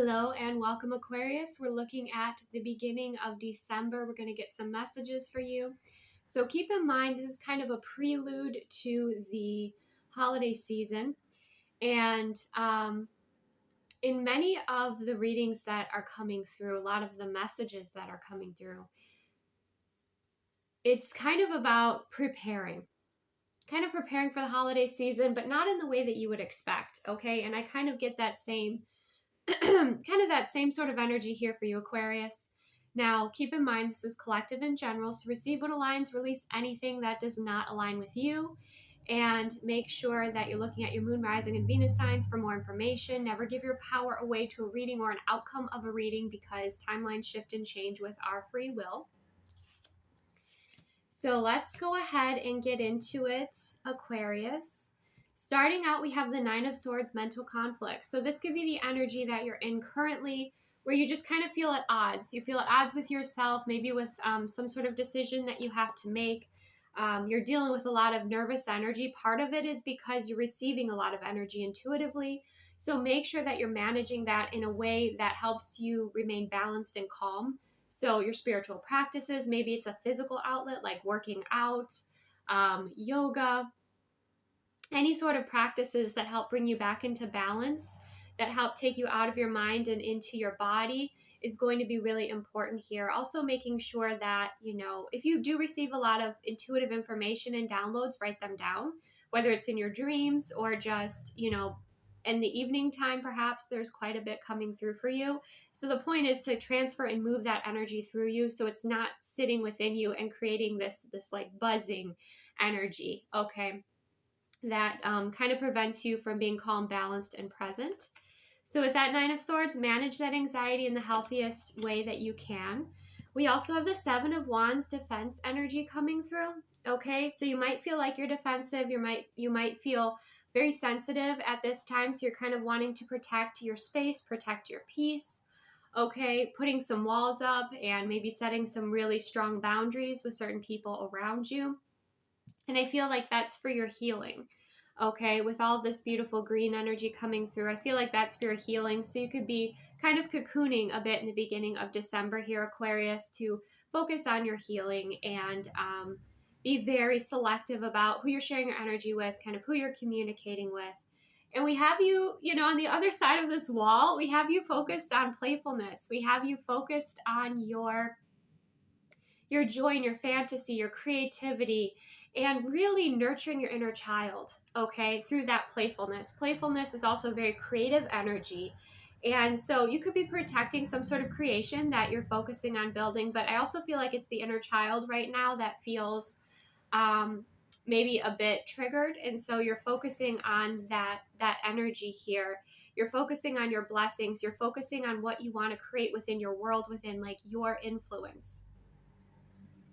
Hello and welcome, Aquarius. We're looking at the beginning of December. We're going to get some messages for you. So keep in mind, this is kind of a prelude to the holiday season. And in many of the readings that are coming through, a lot of the messages that are coming through, it's kind of about preparing for the holiday season, but not in the way that you would expect. Okay. And I kind of get that same that same sort of energy here for you, Aquarius. Now, keep in mind, this is collective in general, so receive what aligns, release anything that does not align with you, and make sure that you're looking at your moon, rising, and Venus signs for more information. Never give your power away to a reading or an outcome of a reading because timelines shift and change with our free will. So let's go ahead and get into it, Aquarius. Starting out, we have the Nine of Swords, mental conflict. So this could be the energy that you're in currently, where you just kind of feel at odds. You feel at odds with yourself, maybe with some sort of decision that you have to make. You're dealing with a lot of nervous energy. Part of it is because you're receiving a lot of energy intuitively. So make sure that you're managing that in a way that helps you remain balanced and calm. So your spiritual practices, maybe it's a physical outlet like working out, yoga, any sort of practices that help bring you back into balance, that help take you out of your mind and into your body is going to be really important here. Also making sure that, if you do receive a lot of intuitive information and downloads, write them down, whether it's in your dreams or just, in the evening time, perhaps there's quite a bit coming through for you. So the point is to transfer and move that energy through you so it's not sitting within you and creating this like buzzing energy, okay? That kind of prevents you from being calm, balanced, and present. So with that Nine of Swords, manage that anxiety in the healthiest way that you can. We also have the Seven of Wands, defense energy coming through. Okay, so you might feel like you're defensive. You might feel very sensitive at this time. So you're kind of wanting to protect your space, protect your peace. Okay, putting some walls up and maybe setting some really strong boundaries with certain people around you. And I feel like that's for your healing. Okay, with all this beautiful green energy coming through, I feel like that's for your healing. So you could be kind of cocooning a bit in the beginning of December here, Aquarius, to focus on your healing and be very selective about who you're sharing your energy with, kind of who you're communicating with. And we have you, on the other side of this wall, we have you focused on playfulness. We have you focused on your joy and your fantasy, your creativity, and really nurturing your inner child, okay, through that playfulness. Playfulness is also very creative energy. And so you could be protecting some sort of creation that you're focusing on building, but I also feel like it's the inner child right now that feels maybe a bit triggered. And so you're focusing on that energy here. You're focusing on your blessings. You're focusing on what you want to create within your world, within like your influence.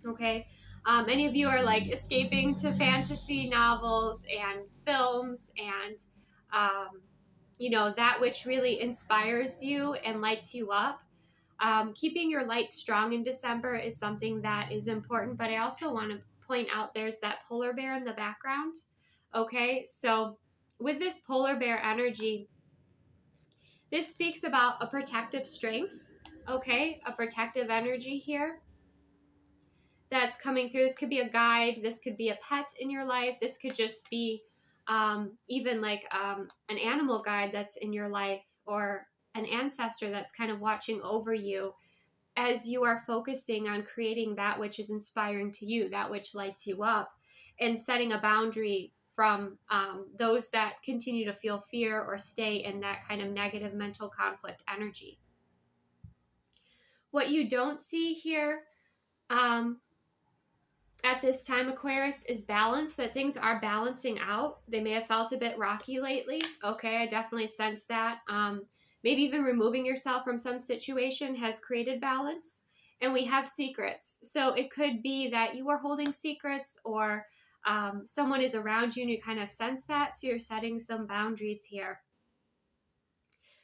Okay, many of you are like escaping to fantasy novels and films and that which really inspires you and lights you up. Keeping your light strong in December is something that is important, but I also want to point out there's that polar bear in the background. Okay, so with this polar bear energy, this speaks about a protective strength, okay, a protective energy here that's coming through. This could be a guide. This could be a pet in your life. This could just be even like an animal guide that's in your life, or an ancestor that's kind of watching over you as you are focusing on creating that which is inspiring to you, that which lights you up, and setting a boundary from those that continue to feel fear or stay in that kind of negative mental conflict energy. What you don't see here at this time, Aquarius, is balance, that things are balancing out. They may have felt a bit rocky lately. Okay, I definitely sense that. Maybe even removing yourself from some situation has created balance. And we have secrets. So it could be that you are holding secrets, or someone is around you and you kind of sense that. So you're setting some boundaries here.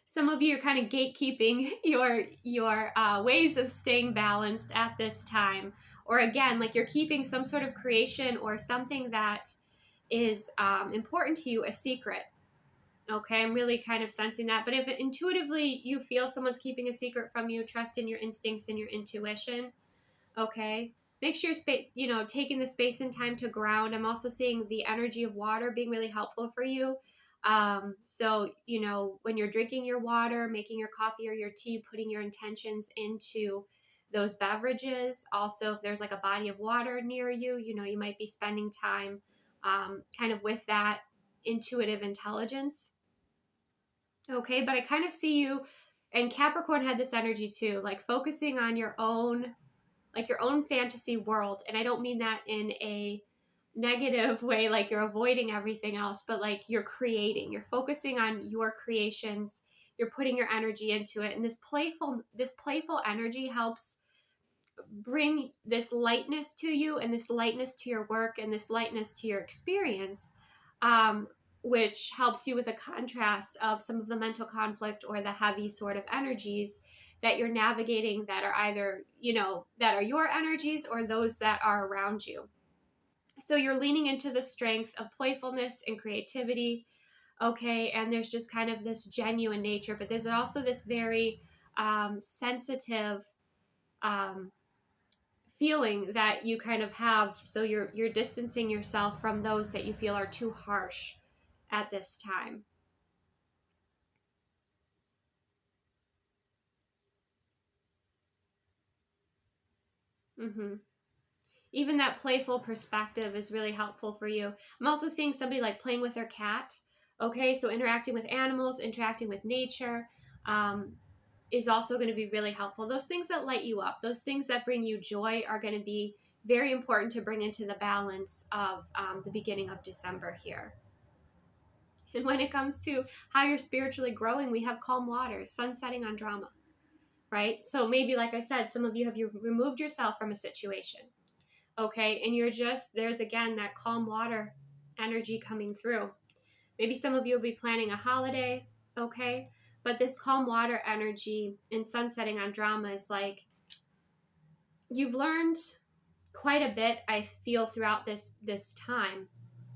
Some of you are kind of gatekeeping your ways of staying balanced at this time. Or again, like you're keeping some sort of creation or something that is important to you a secret. Okay, I'm really kind of sensing that. But if intuitively you feel someone's keeping a secret from you, trust in your instincts and your intuition. Okay, make sure taking the space and time to ground. I'm also seeing the energy of water being really helpful for you. So when you're drinking your water, making your coffee or your tea, putting your intentions into those beverages. Also, if there's like a body of water near you, you might be spending time kind of with that intuitive intelligence. Okay, but I kind of see you, and Capricorn had this energy too, like focusing on your own fantasy world. And I don't mean that in a negative way, like you're avoiding everything else, but like you're focusing on your creations, you're putting your energy into it. And this playful energy helps bring this lightness to you, and this lightness to your work, and this lightness to your experience, which helps you with a contrast of some of the mental conflict or the heavy sort of energies that you're navigating, that are either, that are your energies or those that are around you. So you're leaning into the strength of playfulness and creativity. Okay, and there's just kind of this genuine nature, but there's also this very sensitive feeling that you kind of have. So you're distancing yourself from those that you feel are too harsh at this time. Mm-hmm. Even that playful perspective is really helpful for you. I'm also seeing somebody like playing with their cat. Okay, so interacting with animals, interacting with nature, is also going to be really helpful. Those things that light you up, those things that bring you joy, are going to be very important to bring into the balance of the beginning of December here. And when it comes to how you're spiritually growing, we have calm waters, sun setting on drama, right? So maybe, like I said, some of you have removed yourself from a situation, okay? And there's again that calm water energy coming through. Maybe some of you will be planning a holiday, okay? But this calm water energy and sun setting on drama is like, you've learned quite a bit, I feel, throughout this time.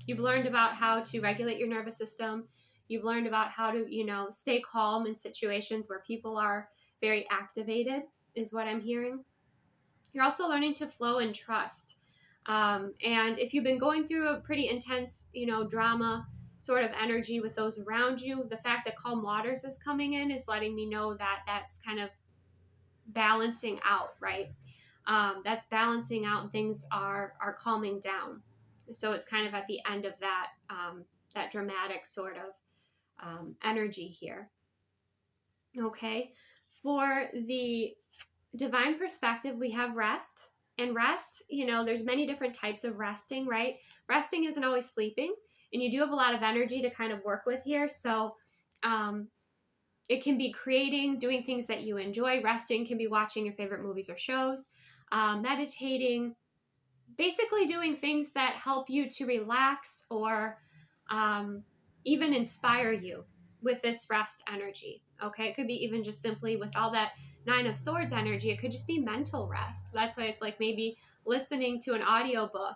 You've learned about how to regulate your nervous system. You've learned about how to, stay calm in situations where people are very activated, is what I'm hearing. You're also learning to flow and trust. And if you've been going through a pretty intense, drama sort of energy with those around you, the fact that calm waters is coming in is letting me know that that's kind of balancing out, right? That's balancing out, and things are calming down. So it's kind of at the end of that dramatic sort of energy here. Okay, for the divine perspective, we have rest. And rest, there's many different types of resting, right? Resting isn't always sleeping, and you do have a lot of energy to kind of work with here. So it can be creating, doing things that you enjoy. Resting can be watching your favorite movies or shows, meditating, basically doing things that help you to relax, or even inspire you with this rest energy. Okay, it could be even just simply with all that Nine of Swords energy, it could just be mental rest. So that's why it's like maybe listening to an audiobook,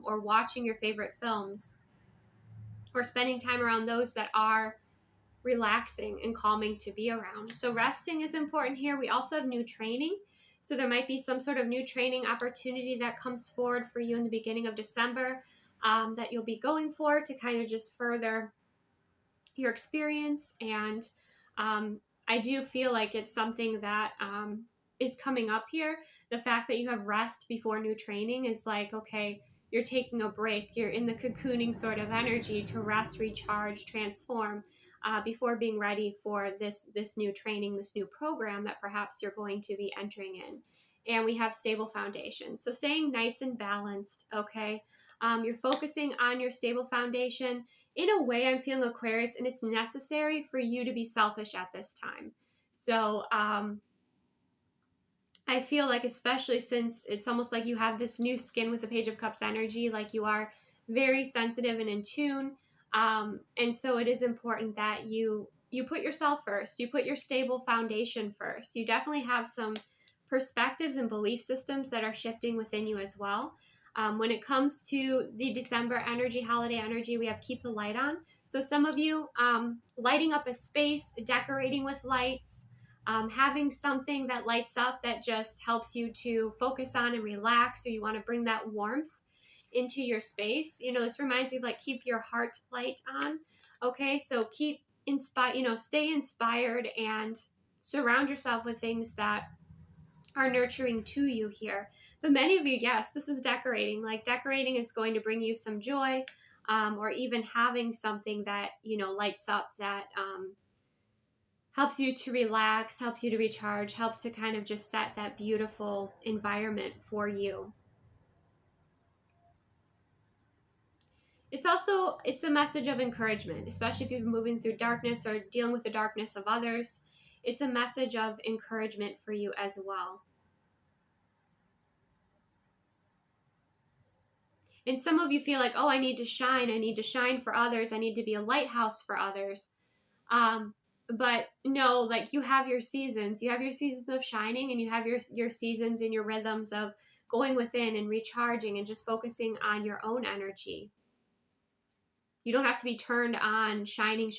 or watching your favorite films, or spending time around those that are relaxing and calming to be around. So resting is important here. We also have new training. So there might be some sort of new training opportunity that comes forward for you in the beginning of December, that you'll be going for to kind of just further your experience. And I do feel like it's something that is coming up here. The fact that you have rest before new training is like, okay, you're taking a break. You're in the cocooning sort of energy to rest, recharge, transform, before being ready for this new training, this new program that perhaps you're going to be entering in. And we have stable foundation. So staying nice and balanced, okay? You're focusing on your stable foundation. In a way, I'm feeling Aquarius, and it's necessary for you to be selfish at this time. So I feel like, especially since it's almost like you have this new skin with the Page of Cups energy, like you are very sensitive and in tune. And so it is important that you put yourself first. You put your stable foundation first. You definitely have some perspectives and belief systems that are shifting within you as well. When it comes to the December energy, holiday energy, we have keep the light on. So some of you lighting up a space, decorating with lights, having something that lights up that just helps you to focus on and relax, or you want to bring that warmth into your space. This reminds me of like keep your heart light on. Okay, so keep inspired, stay inspired and surround yourself with things that are nurturing to you here. But many of you, yes, this is decorating. Like decorating is going to bring you some joy, or even having something that, lights up that helps you to relax, helps you to recharge, helps to kind of just set that beautiful environment for you. It's a message of encouragement, especially if you've been moving through darkness or dealing with the darkness of others. It's a message of encouragement for you as well. And some of you feel like, oh, I need to shine for others, I need to be a lighthouse for others. But no, like you have your seasons of shining, and you have your seasons and your rhythms of going within and recharging and just focusing on your own energy. You don't have to be turned on, shining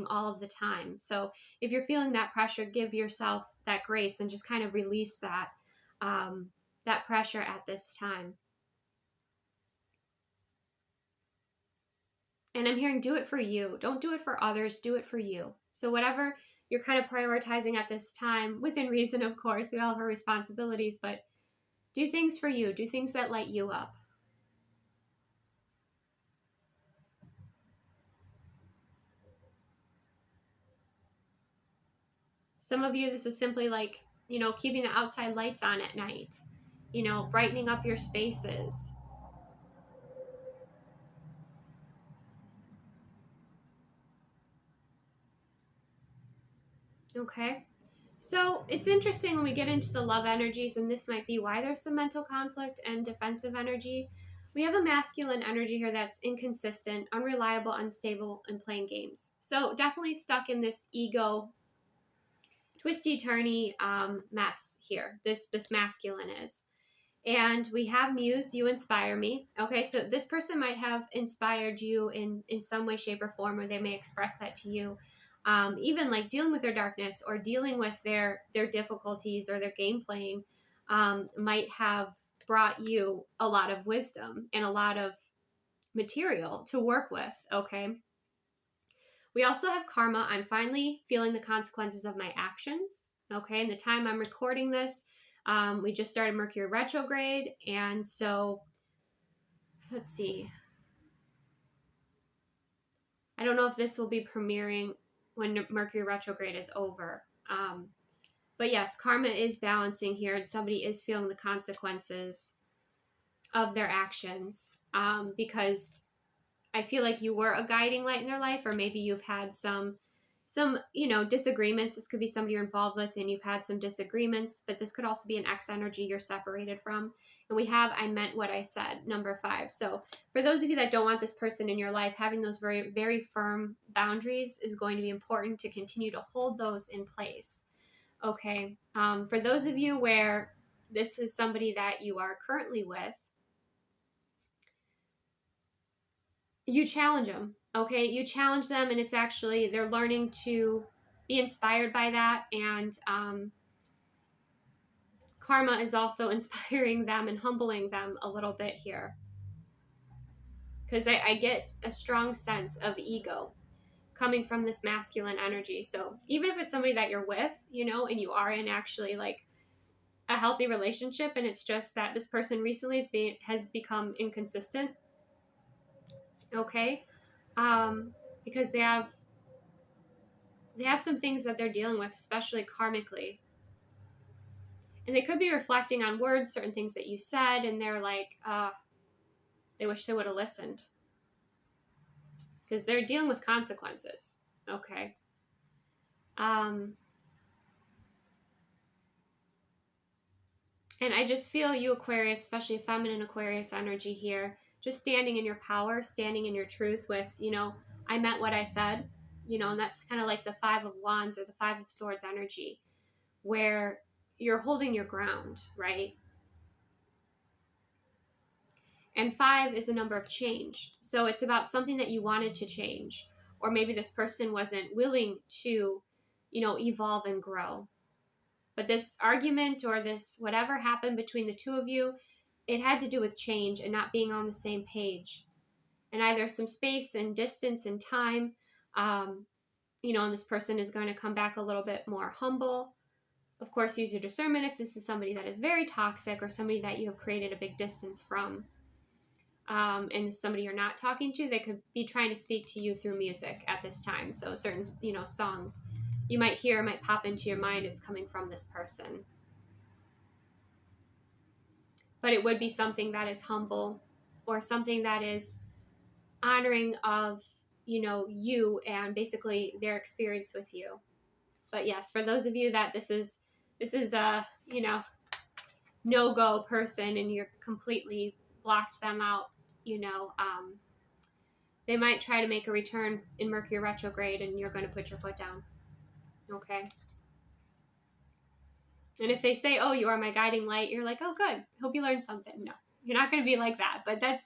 all of the time. So if you're feeling that pressure, give yourself that grace and just kind of release that pressure at this time. And I'm hearing, do it for you. Don't do it for others. Do it for you. So whatever you're kind of prioritizing at this time, within reason, of course, we all have our responsibilities, but do things for you. Do things that light you up. Some of you, this is simply like, keeping the outside lights on at night, brightening up your spaces. Okay. So it's interesting when we get into the love energies, and this might be why there's some mental conflict and defensive energy. We have a masculine energy here that's inconsistent, unreliable, unstable, and playing games. So definitely stuck in this ego, twisty-turny mess here. This masculine is. And we have Muse, you inspire me. Okay, so this person might have inspired you in some way, shape, or form, or they may express that to you. Even like dealing with their darkness or dealing with their difficulties or their game playing might have brought you a lot of wisdom and a lot of material to work with. Okay. We also have karma. I'm finally feeling the consequences of my actions. Okay. And the time I'm recording this, we just started Mercury retrograde. And so let's see. I don't know if this will be premiering when Mercury retrograde is over. But yes, karma is balancing here, and somebody is feeling the consequences of their actions, because I feel like you were a guiding light in their life, or maybe you've had some disagreements. This could be somebody you're involved with and you've had some disagreements, but this could also be an ex energy you're separated from. And we have I meant what I said, number 5. So for those of you that don't want this person in your life, having those very, very firm boundaries is going to be important to continue to hold those in place. Okay. For those of you where this is somebody that you are currently with, you challenge them. Okay. You challenge them, and it's actually, they're learning to be inspired by that. And karma is also inspiring them and humbling them a little bit here. Because I get a strong sense of ego coming from this masculine energy. So even if it's somebody that you're with, and you are in actually like a healthy relationship, and it's just that this person recently has become inconsistent. Okay. Because they have some things that they're dealing with, especially karmically. And they could be reflecting on words, certain things that you said, and they're like, they wish they would have listened. Because they're dealing with consequences. Okay. And I just feel you, Aquarius, especially feminine Aquarius energy here, just standing in your power, standing in your truth with, I meant what I said, and that's kind of like the 5 of Wands or the 5 of Swords energy, where you're holding your ground, right? And 5 is a number of change. So it's about something that you wanted to change. Or maybe this person wasn't willing to, evolve and grow. But this argument or this whatever happened between the two of you, it had to do with change and not being on the same page. And either some space and distance and time, and this person is going to come back a little bit more humble. Of course, use your discernment if this is somebody that is very toxic or somebody that you have created a big distance from. And somebody you're not talking to, they could be trying to speak to you through music at this time. So certain, songs you might hear might pop into your mind. It's coming from this person. But it would be something that is humble or something that is honoring of, you and basically their experience with you. But yes, for those of you that this is a, no-go person and you're completely blocked them out, they might try to make a return in Mercury retrograde and you're going to put your foot down. Okay. And if they say, oh, you are my guiding light, you're like, oh, good. Hope you learned something. No, you're not going to be like that. But that's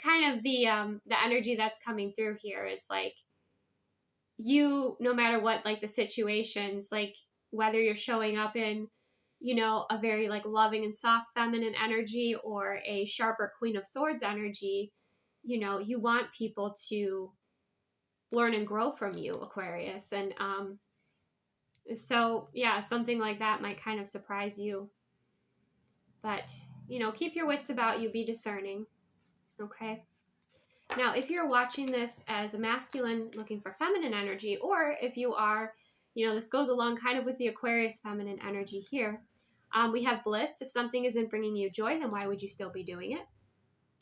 kind of the energy that's coming through here is like you, no matter what, like the situations, like whether you're showing up in, a very like loving and soft feminine energy or a sharper Queen of Swords energy, you want people to learn and grow from you, Aquarius. And so, yeah, something like that might kind of surprise you. But, keep your wits about you, be discerning. Okay? Now, if you're watching this as a masculine looking for feminine energy, or if you are, this goes along kind of with the Aquarius feminine energy here. We have bliss. If something isn't bringing you joy, then why would you still be doing it?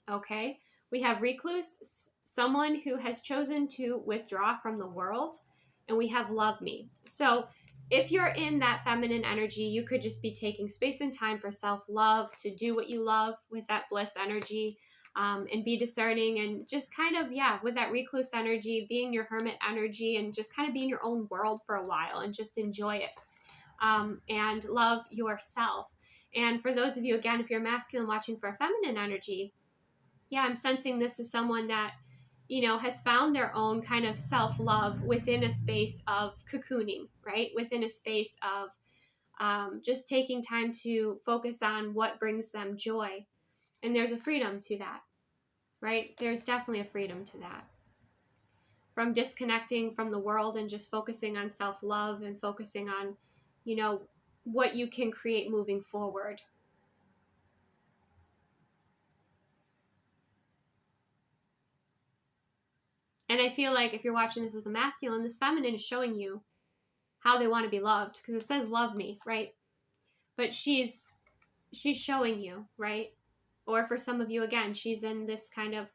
Okay. We have recluse, someone who has chosen to withdraw from the world. And we have love me. So if you're in that feminine energy, you could just be taking space and time for self-love, to do what you love with that bliss energy, and be discerning and just kind of, with that recluse energy, being your hermit energy and just kind of be in your own world for a while and just enjoy it. And love yourself. And for those of you, again, if you're masculine watching for a feminine energy, I'm sensing this is someone that, has found their own kind of self-love within a space of cocooning, right? Within a space of just taking time to focus on what brings them joy. And there's a freedom to that, right? There's definitely a freedom to that. From disconnecting from the world and just focusing on self-love and focusing on, what you can create moving forward. And I feel like if you're watching this as a masculine, this feminine is showing you how they want to be loved, because it says love me, right? But she's showing you, right? Or for some of you, again, she's in this kind of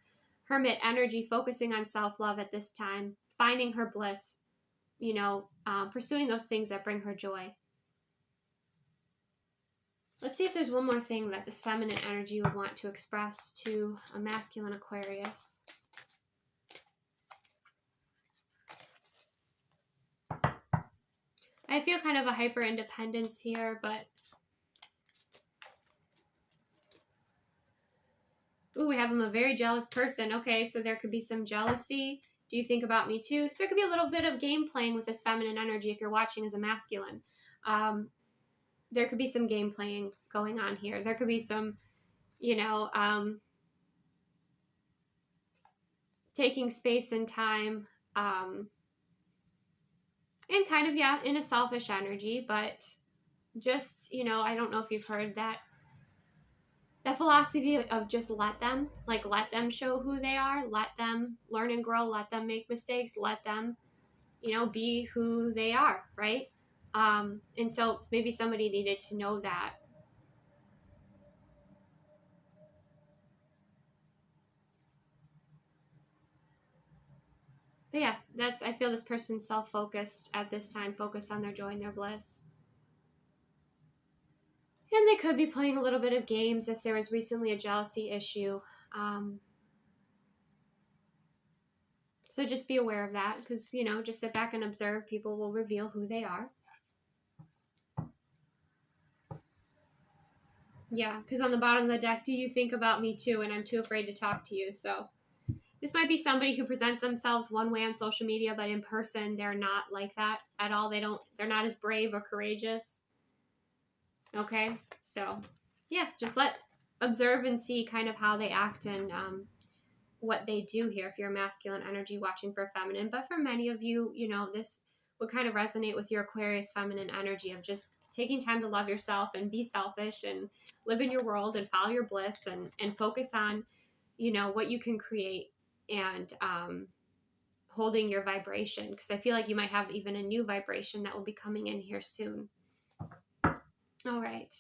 hermit energy, focusing on self-love at this time, finding her bliss, pursuing those things that bring her joy. Let's see if there's one more thing that this feminine energy would want to express to a masculine Aquarius. I feel kind of a hyper independence here, but ooh, we have him a very jealous person. Okay, so there could be some jealousy. Do you think about me too? So there could be a little bit of game playing with this feminine energy if you're watching as a masculine. There could be some game playing going on here. There could be some, taking space and time, and kind of, in a selfish energy, but just, I don't know if you've heard that philosophy of just let them show who they are, let them learn and grow, let them make mistakes, let them, be who they are, right? And so maybe somebody needed to know that. But I feel this person's self-focused at this time, focused on their joy and their bliss. And they could be playing a little bit of games if there was recently a jealousy issue. So just be aware of that, because, just sit back and observe. People will reveal who they are. Yeah, because on the bottom of the deck, do you think about me too? And I'm too afraid to talk to you. So this might be somebody who presents themselves one way on social media, but in person, they're not like that at all. They're not as brave or courageous. Okay, so yeah, just observe and see kind of how they act and what they do here if you're a masculine energy watching for feminine. But for many of you, this would kind of resonate with your Aquarius feminine energy of just taking time to love yourself and be selfish and live in your world and follow your bliss and focus on, what you can create and holding your vibration, because I feel like you might have even a new vibration that will be coming in here soon. All right.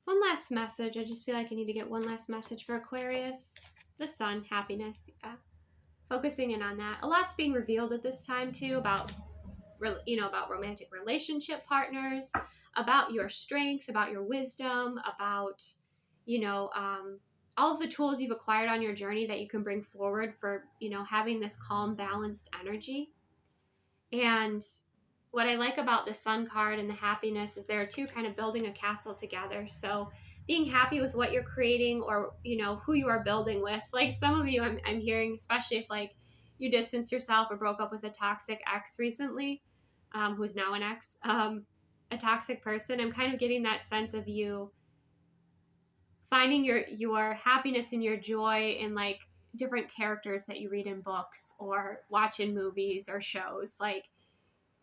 One last message. I just feel like I need to get one last message for Aquarius. The sun, happiness. Yeah. Focusing in on that. A lot's being revealed at this time too about romantic relationship partners, about your strength, about your wisdom, about all of the tools you've acquired on your journey that you can bring forward for having this calm, balanced energy. And what I like about the sun card and the happiness is there are two kind of building a castle together. So being happy with what you're creating or, who you are building with. Like some of you I'm hearing, especially if like you distance yourself or broke up with a toxic ex recently, who's now an ex, a toxic person. I'm kind of getting that sense of you finding your happiness and your joy in like different characters that you read in books or watch in movies or shows. Like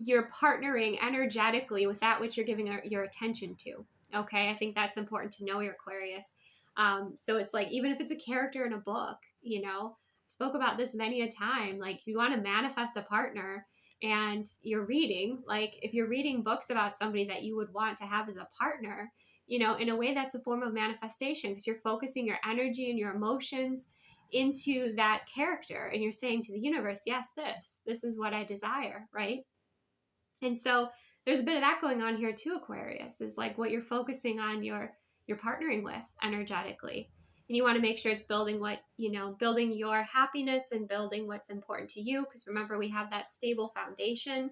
you're partnering energetically with that which you're giving your attention to. Okay, I think that's important to know, your Aquarius. So it's like, even if it's a character in a book, spoke about this many a time, like you want to manifest a partner and you're reading, like if you're reading books about somebody that you would want to have as a partner, in a way that's a form of manifestation, because you're focusing your energy and your emotions into that character and you're saying to the universe, yes, this is what I desire, right? And so there's a bit of that going on here too, Aquarius, is like what you're focusing on, you're partnering with energetically. And you want to make sure it's building building your happiness and building what's important to you. Because remember, we have that stable foundation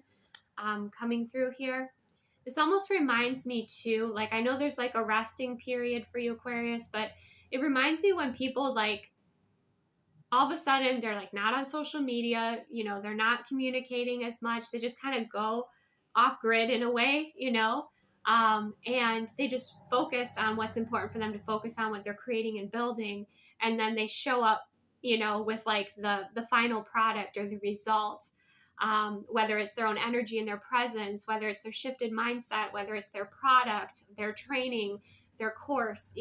coming through here. This almost reminds me too, like I know there's like a resting period for you, Aquarius, but it reminds me when people like all of a sudden they're like not on social media, they're not communicating as much. They just kind of go off grid in a way, and they just focus on what's important for them to focus on, what they're creating and building. And then they show up, with like the final product or the result, whether it's their own energy and their presence, whether it's their shifted mindset, whether it's their product, their training, their course,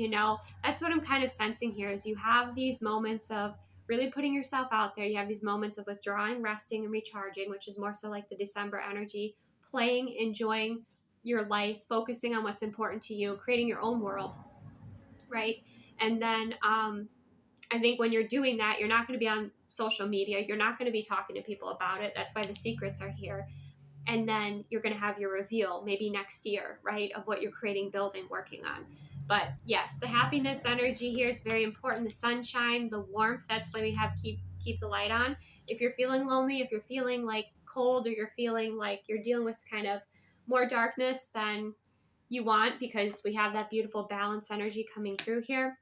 that's what I'm kind of sensing here is you have these moments of really putting yourself out there. You have these moments of withdrawing, resting, and recharging, which is more so like the December energy, playing, enjoying your life, focusing on what's important to you, creating your own world, right? And then I think when you're doing that, you're not going to be on social media. You're not going to be talking to people about it. That's why the secrets are here. And then you're going to have your reveal maybe next year, right, of what you're creating, building, working on. But yes, the happiness energy here is very important. The sunshine, the warmth, that's why we have keep the light on. If you're feeling lonely, if you're feeling like cold, or you're feeling like you're dealing with kind of more darkness than you want, because we have that beautiful balance energy coming through here,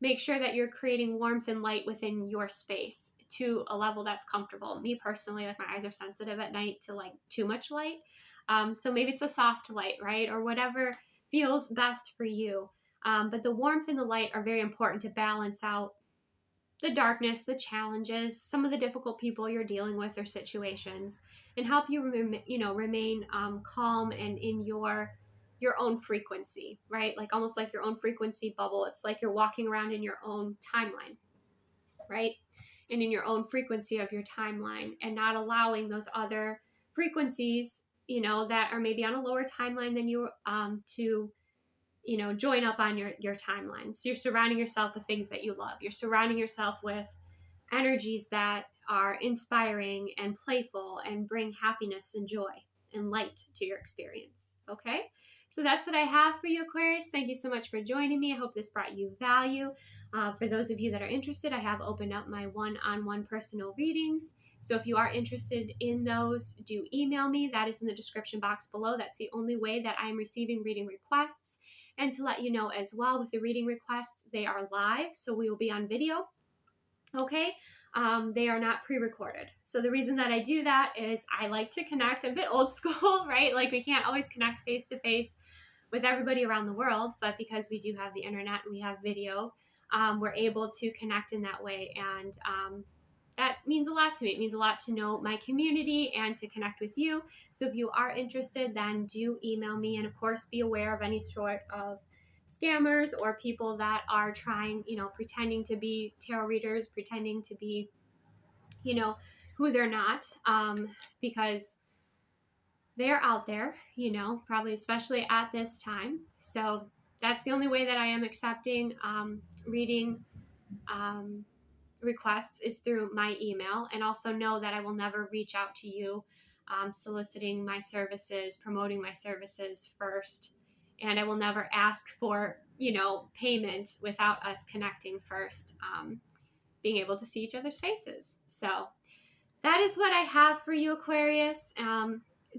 make sure that you're creating warmth and light within your space to a level that's comfortable. Me personally, like my eyes are sensitive at night to like too much light. So maybe it's a soft light, right? Or whatever feels best for you. But the warmth and the light are very important to balance out the darkness, the challenges, some of the difficult people you're dealing with or situations, and help you remain calm and in your own frequency, right? Like almost like your own frequency bubble. It's like you're walking around in your own timeline, right? And in your own frequency of your timeline, and not allowing those other frequencies, that are maybe on a lower timeline than you, to join up on your timeline. So you're surrounding yourself with things that you love. You're surrounding yourself with energies that are inspiring and playful and bring happiness and joy and light to your experience. Okay? So that's what I have for you, Aquarius. Thank you so much for joining me. I hope this brought you value. For those of you that are interested, I have opened up my one-on-one personal readings. So if you are interested in those, do email me. That is in the description box below. That's the only way that I'm receiving reading requests. And to let you know as well, with the reading requests, they are live, so we will be on video. Okay, they are not pre-recorded. So the reason that I do that is I like to connect. I'm a bit old school, right? Like we can't always connect face to face with everybody around the world, but because we do have the internet and we have video, we're able to connect in that way. And that means a lot to me. It means a lot to know my community and to connect with you. So if you are interested, then do email me. And of course, be aware of any sort of scammers or people that are trying, pretending to be tarot readers, pretending to be, who they're not, because they're out there, probably especially at this time. So that's the only way that I am accepting reading requests is through my email. And also know that I will never reach out to you soliciting my services, promoting my services first. And I will never ask for, payment without us connecting first, being able to see each other's faces. So that is what I have for you, Aquarius.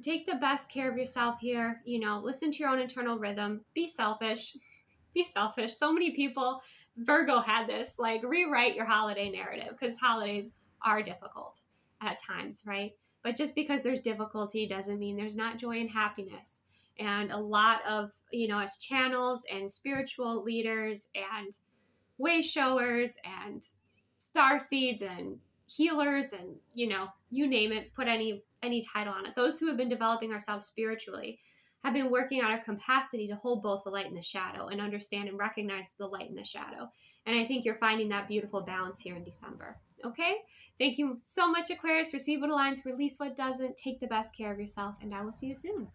Take the best care of yourself here. Listen to your own internal rhythm. Be selfish. Be selfish. So many people, Virgo had this, like rewrite your holiday narrative, because holidays are difficult at times, right? But just because there's difficulty doesn't mean there's not joy and happiness. And a lot of, as channels and spiritual leaders and way showers and star seeds and healers and you name it, put any title on it, those who have been developing ourselves spiritually have been working on our capacity to hold both the light and the shadow and understand and recognize the light and the shadow. And I think you're finding that beautiful balance here in December. Okay, thank you so much, Aquarius. Receive what aligns, release what doesn't, take the best care of yourself, and I will see you soon.